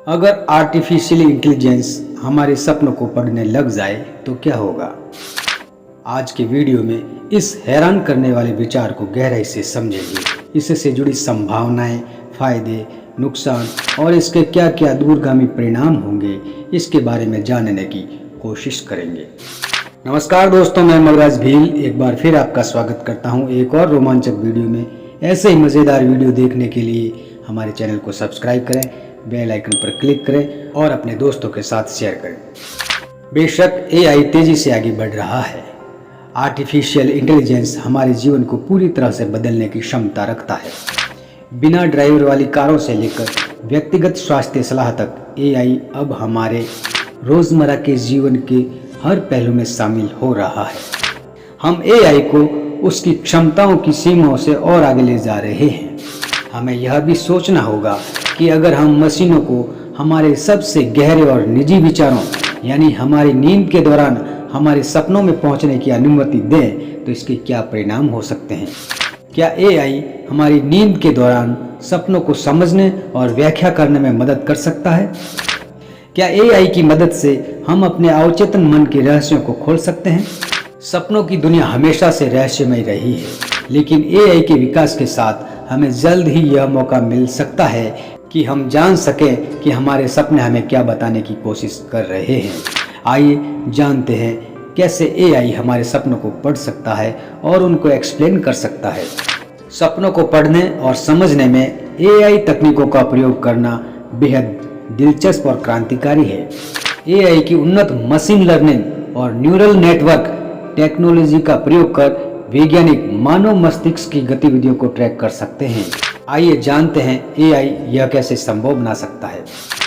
अगर artificial intelligence हमारे सपनों को पढ़ने लग जाए तो क्या होगा। आज के वीडियो में इस हैरान करने वाले विचार को गहराई से समझेंगे। इससे जुड़ी संभावनाएं, फायदे, नुकसान और इसके क्या क्या दूरगामी परिणाम होंगे, इसके बारे में जानने की कोशिश करेंगे। नमस्कार दोस्तों, मैं मगराज भील एक बार फिर आपका स्वागत करता हूं एक और रोमांचक वीडियो में। ऐसे ही मज़ेदार वीडियो देखने के लिए हमारे चैनल को सब्सक्राइब करें, बेल आइकन पर क्लिक करें और अपने दोस्तों के साथ शेयर करें। बेशक एआई तेजी से आगे बढ़ रहा है। आर्टिफिशियल इंटेलिजेंस हमारे जीवन को पूरी तरह से बदलने की क्षमता रखता है। बिना ड्राइवर वाली कारों से लेकर व्यक्तिगत स्वास्थ्य सलाह तक एआई अब हमारे रोज़मर्रा के जीवन के हर पहलू में शामिल हो रहा है। हम एआई को उसकी क्षमताओं की सीमाओं से और आगे ले जा रहे हैं। हमें यह भी सोचना होगा कि अगर हम मशीनों को हमारे सबसे गहरे और निजी विचारों यानी हमारी नींद के दौरान हमारे सपनों में पहुंचने की अनुमति दें तो इसके क्या परिणाम हो सकते हैं। क्या एआई हमारी नींद के दौरान सपनों को समझने और व्याख्या करने में मदद कर सकता है? क्या एआई की मदद से हम अपने अवचेतन मन के रहस्यों को खोल सकते हैं? सपनों की दुनिया हमेशा से रहस्यमय रही है, लेकिन एआई के विकास के साथ हमें जल्द ही यह मौका मिल सकता है कि हम जान सकें कि हमारे सपने हमें क्या बताने की कोशिश कर रहे हैं। आइए जानते हैं कैसे एआई हमारे सपनों को पढ़ सकता है और उनको एक्सप्लेन कर सकता है। सपनों को पढ़ने और समझने में एआई तकनीकों का प्रयोग करना बेहद दिलचस्प और क्रांतिकारी है। एआई की उन्नत मशीन लर्निंग और न्यूरल नेटवर्क टेक्नोलॉजी का प्रयोग कर वैज्ञानिक मानव मस्तिष्क की गतिविधियों को ट्रैक कर सकते हैं। आइए जानते हैं एआई यह कैसे संभव बना सकता है।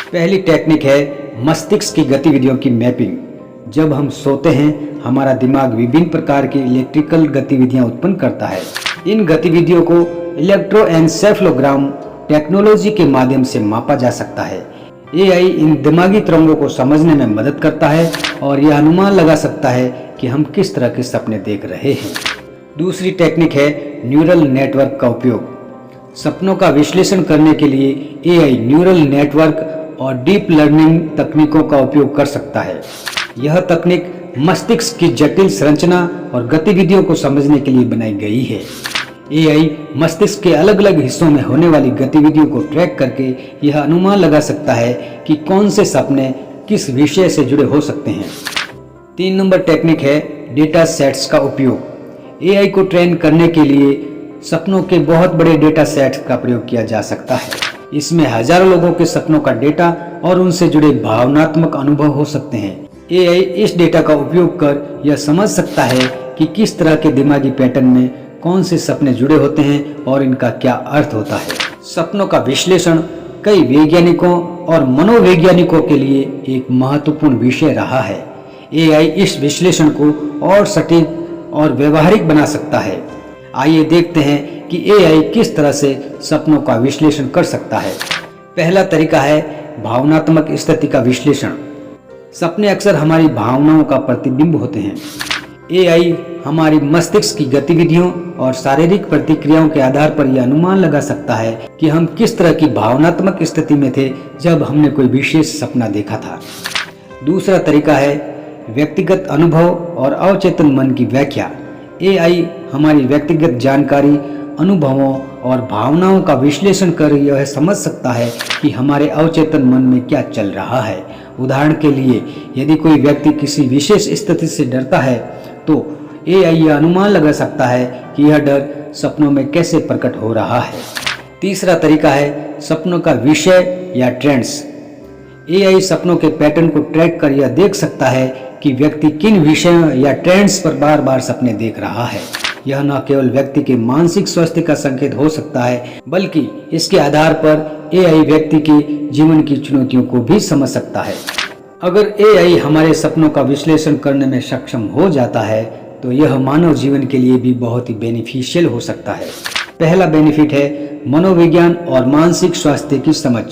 पहली टेक्निक है मस्तिष्क की गतिविधियों की मैपिंग। जब हम सोते हैं, हमारा दिमाग विभिन्न प्रकार की इलेक्ट्रिकल गतिविधियां उत्पन्न करता है। इन गतिविधियों को इलेक्ट्रोएन्सेफलोग्राम टेक्नोलॉजी के माध्यम से मापा जा सकता है। एआई इन दिमागी तरंगों को समझने में मदद करता है और यह अनुमान लगा सकता है कि हम किस तरह के सपने देख रहे हैं। दूसरी टेक्निक है न्यूरल नेटवर्क का उपयोग। सपनों का विश्लेषण करने के लिए एआई न्यूरल नेटवर्क और डीप लर्निंग तकनीकों का उपयोग कर सकता है। यह तकनीक मस्तिष्क की जटिल संरचना और गतिविधियों को समझने के लिए बनाई गई है। एआई मस्तिष्क के अलग अलग हिस्सों में होने वाली गतिविधियों को ट्रैक करके यह अनुमान लगा सकता है कि कौन से सपने किस विषय से जुड़े हो सकते हैं। 3 नंबर टेक्निक है डेटा सेट्स का उपयोग। एआई को ट्रेन करने के लिए सपनों के बहुत बड़े डेटा सेट्स का प्रयोग किया जा सकता है। इसमें हजारों लोगों के सपनों का डेटा और उनसे जुड़े भावनात्मक अनुभव हो सकते हैं। एआई इस डेटा का उपयोग कर यह समझ सकता है कि किस तरह के दिमागी पैटर्न में कौन से सपने जुड़े होते हैं और इनका क्या अर्थ होता है। सपनों का विश्लेषण कई वैज्ञानिकों और मनोवैज्ञानिकों के लिए एक महत्वपूर्ण विषय रहा है। एआई इस विश्लेषण को और सटीक और व्यवहारिक बना सकता है। आइए देखते हैं कि एआई किस तरह से सपनों का विश्लेषण कर सकता है। पहला तरीका है भावनात्मक स्थिति का विश्लेषण। सपने अक्सर हमारी भावनाओं का प्रतिबिंब होते हैं। एआई हमारी मस्तिष्क की गतिविधियों और शारीरिक प्रतिक्रियाओं के आधार पर यह अनुमान लगा सकता है कि हम किस तरह की भावनात्मक स्थिति में थे जब हमने कोई विशेष सपना देखा था। दूसरा तरीका है व्यक्तिगत अनुभव और अवचेतन मन की व्याख्या। एआई हमारी व्यक्तिगत जानकारी, अनुभवों और भावनाओं का विश्लेषण कर यह समझ सकता है कि हमारे अवचेतन मन में क्या चल रहा है। उदाहरण के लिए, यदि कोई व्यक्ति किसी विशेष स्थिति से डरता है तो एआई यह अनुमान लगा सकता है कि यह डर सपनों में कैसे प्रकट हो रहा है। तीसरा तरीका है सपनों का विषय या ट्रेंड्स। एआई सपनों के पैटर्न को ट्रैक कर यह देख सकता है कि व्यक्ति किन विषयों या ट्रेंड्स पर बार बार सपने देख रहा है। यह न केवल व्यक्ति के मानसिक स्वास्थ्य का संकेत हो सकता है, बल्कि इसके आधार पर एआई व्यक्ति के जीवन की चुनौतियों को भी समझ सकता है। अगर एआई हमारे सपनों का विश्लेषण करने में सक्षम हो जाता है तो यह मानव जीवन के लिए भी बहुत ही बेनिफिशियल हो सकता है। पहला बेनिफिट है मनोविज्ञान और मानसिक स्वास्थ्य की समझ।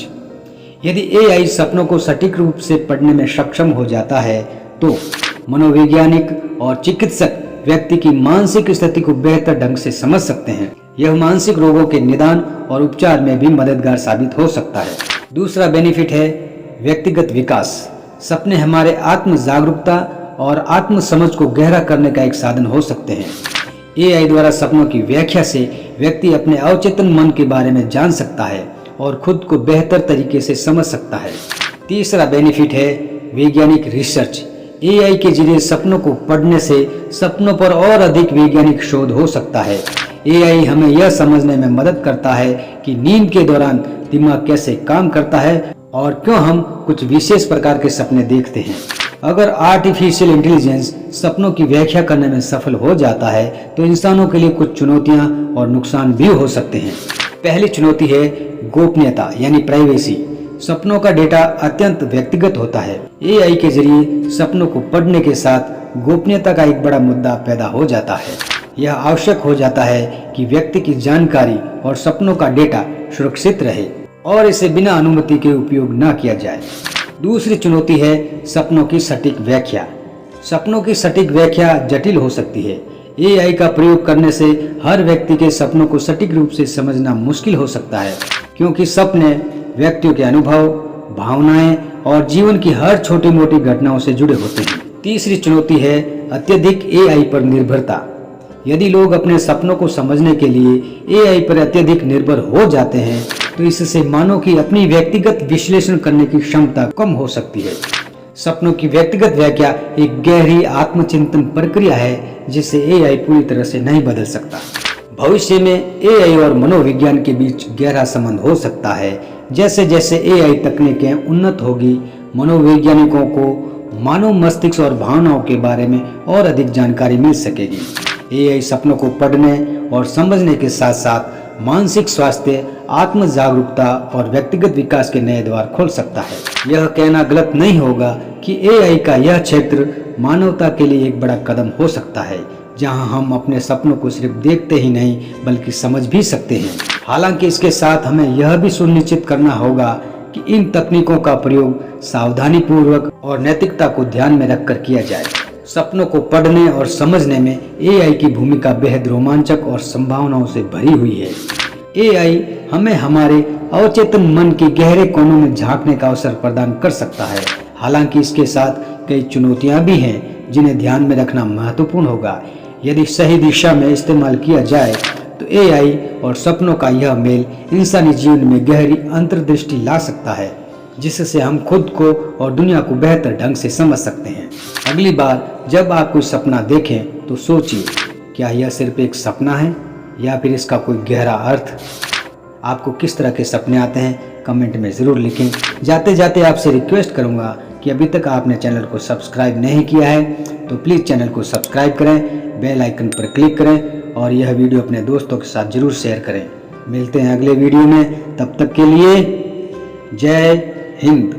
यदि एआई सपनों को सटीक रूप से पढ़ने में सक्षम हो जाता है तो मनोवैज्ञानिक और चिकित्सक व्यक्ति की मानसिक स्थिति को बेहतर ढंग से समझ सकते हैं। यह मानसिक रोगों के निदान और उपचार में भी मददगार साबित हो सकता है। दूसरा बेनिफिट है व्यक्तिगत विकास। सपने हमारे आत्म जागरूकता और आत्म समझ को गहरा करने का एक साधन हो सकते हैं। एआई द्वारा सपनों की व्याख्या से व्यक्ति अपने अवचेतन मन के बारे में जान सकता है और खुद को बेहतर तरीके से समझ सकता है। तीसरा बेनिफिट है वैज्ञानिक रिसर्च। एआई के जरिए सपनों को पढ़ने से सपनों पर और अधिक वैज्ञानिक शोध हो सकता है। एआई हमें यह समझने में मदद करता है कि नींद के दौरान दिमाग कैसे काम करता है और क्यों हम कुछ विशेष प्रकार के सपने देखते हैं। अगर आर्टिफिशियल इंटेलिजेंस सपनों की व्याख्या करने में सफल हो जाता है तो इंसानों के लिए कुछ चुनौतियां और नुकसान भी हो सकते हैं। पहली चुनौती है गोपनीयता यानी प्राइवेसी। सपनों का डेटा अत्यंत व्यक्तिगत होता है। एआई के जरिए सपनों को पढ़ने के साथ गोपनीयता का एक बड़ा मुद्दा पैदा हो जाता है। यह आवश्यक हो जाता है कि व्यक्ति की जानकारी और सपनों का डेटा सुरक्षित रहे और इसे बिना अनुमति के उपयोग न किया जाए। दूसरी चुनौती है सपनों की सटीक व्याख्या। सपनों की सटीक व्याख्या जटिल हो सकती है। एआई का प्रयोग करने से हर व्यक्ति के सपनों को सटीक रूप से समझना मुश्किल हो सकता है, क्योंकि सपने व्यक्तियों के अनुभव, भावनाएं और जीवन की हर छोटी मोटी घटनाओं से जुड़े होते हैं। तीसरी चुनौती है अत्यधिक एआई पर निर्भरता। यदि लोग अपने सपनों को समझने के लिए एआई पर अत्यधिक निर्भर हो जाते हैं तो इससे मानव की अपनी व्यक्तिगत विश्लेषण करने की क्षमता कम हो सकती है। सपनों की व्यक्तिगत व्याख्या एक गहरी आत्मचिंतन प्रक्रिया है जिसे एआई पूरी तरह से नहीं बदल सकता। भविष्य में एआई और मनोविज्ञान के बीच गहरा संबंध हो सकता है। जैसे जैसे एआई तकनीकें उन्नत होगी, मनोवैज्ञानिकों को मानव मस्तिष्क और भावनाओं के बारे में और अधिक जानकारी मिल सकेगी। एआई सपनों को पढ़ने और समझने के साथ साथ मानसिक स्वास्थ्य, आत्म जागरूकता और व्यक्तिगत विकास के नए द्वार खोल सकता है। यह कहना गलत नहीं होगा कि एआई का यह क्षेत्र मानवता के लिए एक बड़ा कदम हो सकता है, जहां हम अपने सपनों को सिर्फ देखते ही नहीं बल्कि समझ भी सकते हैं। हालांकि इसके साथ हमें यह भी सुनिश्चित करना होगा कि इन तकनीकों का प्रयोग सावधानी पूर्वक और नैतिकता को ध्यान में रखकर किया जाए। सपनों को पढ़ने और समझने में एआई की भूमिका बेहद रोमांचक और संभावनाओं से भरी हुई है। एआई हमें हमारे अवचेतन मन के गहरे कोनों में झांकने का अवसर प्रदान कर सकता है। हालांकि इसके साथ कई चुनौतियां भी हैं जिन्हें ध्यान में रखना महत्वपूर्ण होगा। यदि सही दिशा में इस्तेमाल किया जाए तो एआई और सपनों का यह मेल इंसानी जीवन में गहरी अंतर्दृष्टि ला सकता है, जिससे हम खुद को और दुनिया को बेहतर ढंग से समझ सकते हैं। अगली बार जब आप कोई सपना देखें तो सोचिए, क्या यह सिर्फ एक सपना है या फिर इसका कोई गहरा अर्थ। आपको किस तरह के सपने आते हैं कमेंट में ज़रूर लिखें। जाते जाते आपसे रिक्वेस्ट करूंगा कि अभी तक आपने चैनल को सब्सक्राइब नहीं किया है तो प्लीज़ चैनल को सब्सक्राइब करें, बेल आइकन पर क्लिक करें और यह वीडियो अपने दोस्तों के साथ ज़रूर शेयर करें। मिलते हैं अगले वीडियो में, तब तक के लिए जय हिंद।